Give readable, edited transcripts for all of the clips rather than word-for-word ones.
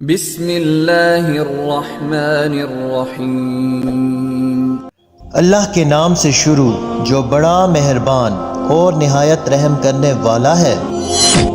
بسم اللہ الرحمن الرحیم۔ اللہ کے نام سے شروع جو بڑا مہربان اور نہایت رحم کرنے والا ہے۔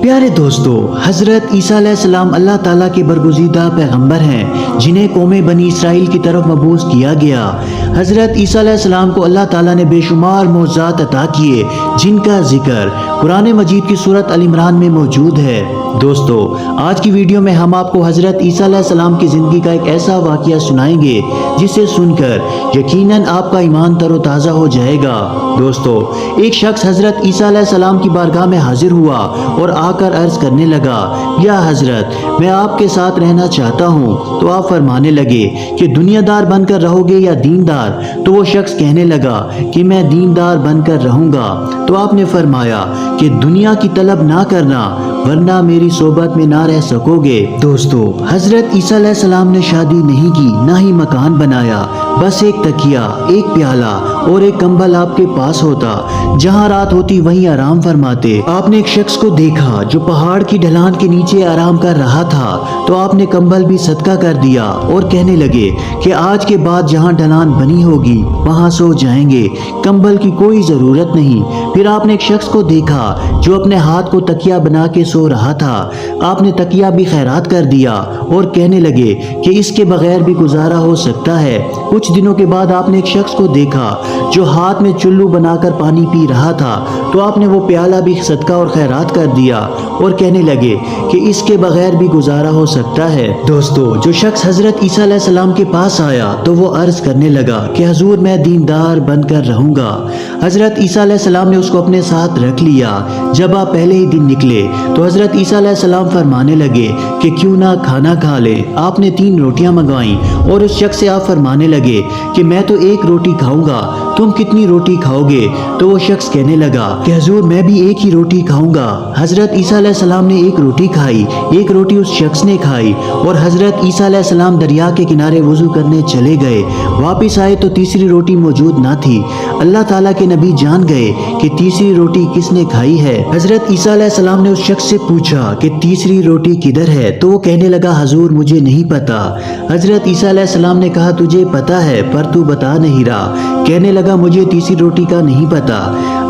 پیارے دوستو، حضرت عیسیٰ علیہ السلام اللہ تعالیٰ کے برگزیدہ پیغمبر ہیں جنہیں قوم بنی اسرائیل کی طرف مبعوث کیا گیا۔ حضرت عیسیٰ علیہ السلام کو اللہ تعالیٰ نے بے شمار معجزات عطا کیے جن کا ذکر قرآن مجید کی سورۃ ال عمران میں موجود ہے۔ دوستو، آج کی ویڈیو میں ہم آپ کو حضرت عیسیٰ علیہ السلام کی زندگی کا ایک ایسا واقعہ سنائیں گے جسے سن کر یقیناً آپ کا ایمان تر و تازہ ہو جائے گا۔ دوستو، ایک شخص حضرت عیسیٰ علیہ السلام کی بارگاہ میں حاضر ہوا اور آ کر عرض کرنے لگا، یا حضرت، میں آپ کے ساتھ رہنا چاہتا ہوں۔ تو آپ فرمانے لگے کہ دنیا دار بن کر رہو گے یا دیندار؟ تو وہ شخص کہنے لگا کہ میں دیندار بن کر رہوں گا۔ تو آپ نے فرمایا کہ دنیا کی طلب نہ کرنا ورنہ میری صحبت میں نہ رہ سکو گے۔ دوستو، حضرت عیسیٰ علیہ السلام نے شادی نہیں کی، نہ ہی مکان بنایا، بس ایک تکیہ، ایک پیالہ اور ایک کمبل آپ کے پاس ہوتا۔ جہاں رات ہوتی وہیں آرام فرماتے۔ آپ نے ایک شخص کو دیکھا جو پہاڑ کی ڈھلان کے نیچے آرام کر رہا تھا، تو آپ نے کمبل بھی صدقہ کر دیا اور کہنے لگے کہ آج کے بعد جہاں ڈھلان بنی ہوگی وہاں سو جائیں گے، کمبل کی کوئی ضرورت نہیں۔ پھر آپ نے ایک شخص کو دیکھا جو اپنے ہاتھ کو تکیہ بنا کے سو رہا تھا، آپ نے تکیہ بھی خیرات کر دیا اور کہنے لگے کہ اس کے بغیر بھی گزارا ہو سکتا ہے۔ کچھ دنوں کے بعد آپ نے ایک شخص کو دیکھا جو ہاتھ میں چلو بنا کر پانی پی رہا تھا، تو آپ نے وہ پیالہ بھی صدقہ اور خیرات کر دیا اور کہنے لگے کہ اس کے بغیر بھی گزارا ہو سکتا ہے۔ دوستو، جو شخص حضرت عیسیٰ علیہ السلام کے پاس آیا تو وہ عرض کرنے لگا کہ حضور، میں دیندار بن کر رہوں گا۔ حضرت عیسیٰ علیہ السلام نے اس کو اپنے ساتھ رکھ لیا۔ جب آپ پہلے ہی دن نکلے تو حضرت عیسیٰ علیہ السلام فرمانے لگے کہ کیوں نہ کھانا کھا لے۔ آپ نے 3 روٹیاں منگوائیں اور اس شخص سے آپ فرمانے لگے کہ میں تو 1 روٹی کھاؤں گا، تم کتنی روٹی کھاؤ گے؟ تو وہ شخص کہنے لگا کہ حضور، میں بھی 1 ہی روٹی کھاؤں گا۔ حضرت عیسیٰ علیہ السلام نے 1 روٹی کھائی، 1 روٹی اس شخص نے کھائی اور حضرت عیسیٰ علیہ السلام دریا کے کنارے وضو کرنے چلے گئے۔ واپس آئے تو تیسری روٹی موجود نہ تھی۔ اللہ تعالیٰ کے نبی جان گئے کہ تیسری روٹی کس نے کھائی ہے۔ حضرت عیسیٰ علیہ السلام نے اس شخص سے پوچھا کہ تیسری روٹی کدھر ہے؟ تو وہ کہنے لگا، حضور، مجھے نہیں پتا۔ حضرت عیسیٰ علیہ السلام نے کہا، تجھے پتا ہے پر تو بتا نہیں رہا۔ کہنے لگا، مجھے تیسری روٹی کا نہیں پتا۔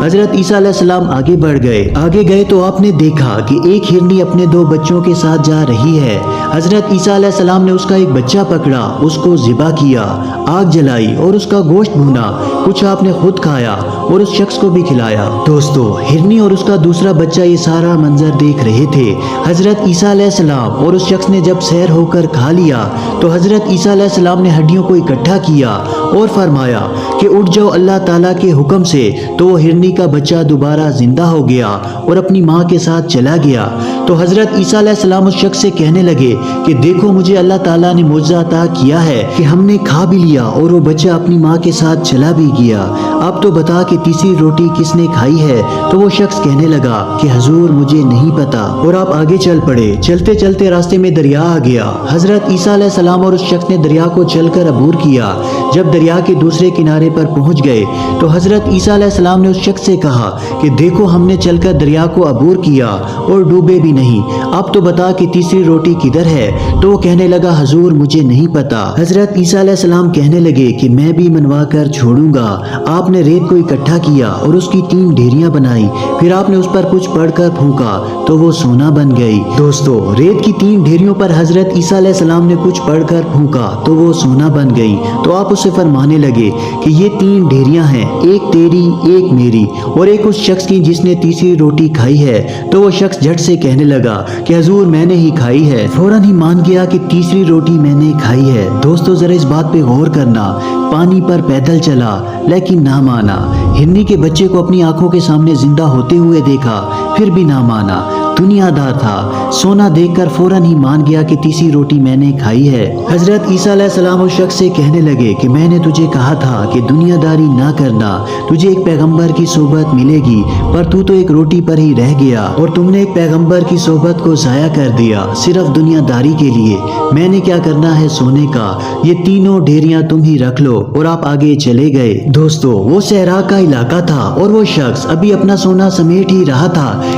حضرت عیسیٰ علیہ السلام آگے بڑھ گئے۔ آگے گئے تو آپ نے دیکھا کہ ایک ہرنی اپنے 2 بچوں کے ساتھ جا رہی ہے۔ حضرت عیسیٰ علیہ السلام نے اس کا ایک بچہ پکڑا، اس کو ذبح کیا، آگ جلائی اور اس کا گوشت بھونا۔ کچھ آپ نے خود کھایا اور اس شخص کو بھی کھلایا۔ دوستو، ہرنی اور اس کا دوسرا بچہ یہ سارا منظر دیکھ رہے تھے۔ حضرت عیسیٰ علیہ السلام اور اس شخص نے جب سیر ہو کر کھا لیا تو حضرت عیسیٰ علیہ السلام نے ہڈیوں کو اکٹھا کیا اور فرمایا کہ اٹھ جاؤ اللہ تعالیٰ کے حکم سے۔ تو وہ ہرنی کا بچہ دوبارہ زندہ ہو گیا اور اپنی ماں کے ساتھ چلا گیا۔ تو حضرت عیسیٰ علیہ السلام اس شخص سے کہنے لگے کہ دیکھو، مجھے اللہ تعالیٰ نے معجزہ عطا کیا ہے کہ ہم نے کھا بھی لیا اور وہ بچہ اپنی ماں کے ساتھ چلا بھی گیا۔ اب تو بتا کہ تیسری روٹی کس نے کھائی ہے؟ تو وہ شخص کہنے لگا کہ حضور، مجھے نہیں پتا۔ اور آپ آگے چل پڑے۔ چلتے چلتے راستے میں دریا آ گیا۔ حضرت عیسیٰ علیہ السلام اور اس شخص نے دریا کو چل کر عبور کیا۔ جب دریا کے دوسرے کنارے پر پہنچ گئے تو حضرت عیسیٰ علیہ السلام نے اس شخص سے کہا کہ دیکھو، ہم نے چل کر دریا کو عبور کیا اور ڈوبے بھی نہیں۔ اب تو بتا کہ تیسری روٹی کدھر ہے؟ تو وہ کہنے لگا، حضور، مجھے نہیں پتا۔ حضرت عیسیٰ علیہ السلام کہنے لگے کہ میں بھی منوا کر چھوڑوں گا۔ آپ نے ریت کو اکٹھا کیا اور اس کی 3 ڈھیریاں بنائی۔ پھر آپ نے اس پر کچھ پڑھ کر پھونکا تو وہ سونا بن گئی۔ دوستو، ریت کی 3 ڈھیریوں پر حضرت عیسیٰ علیہ السلام نے کچھ پڑھ کر پھونکا تو وہ سونا بن گئی۔ تو آپ اسے فرمانے لگے کہ یہ 3 ڈھیریاں ہیں، ایک تیری، ایک میری اور ایک اس شخص کی جس نے تیسری روٹی کھائی ہے۔ تو وہ شخص جھٹ سے کہنے لگا کہ حضور، میں نے ہی کھائی ہے۔ فوراً ہی مان گیا کہ تیسری روٹی میں نے کھائی ہے۔ دوستو، ذرا اس بات پہ غور کرنا۔ پانی پر پیدل چلا لیکن نہ مانا۔ ہرنی کے بچے کو اپنی آنکھوں کے سامنے زندہ ہوتے ہوئے دیکھا، پھر بھی نہ مانا۔ دنیا دار تھا، سونا دیکھ کر فوراً ہی مان گیا کہ تیسری روٹی میں نے کھائی ہے۔ حضرت عیسیٰ علیہ السلام اس شخص سے کہنے لگے کہ میں نے تجھے کہا تھا کہ دنیا داری نہ کرنا، تجھے ایک پیغمبر کی صحبت ملے گی، پر تو ایک روٹی پر ہی رہ گیا اور تم نے ایک پیغمبر کی صحبت کو ضائع کر دیا صرف دنیا داری کے لیے۔ میں نے کیا کرنا ہے سونے کا، یہ 3 ڈھیریاں تم ہی رکھ لو۔ اور آپ آگے چلے گئے۔ دوستو، وہ صحرا کا علاقہ تھا اور وہ شخص ابھی اپنا سونا سمیٹ ہی رہا تھا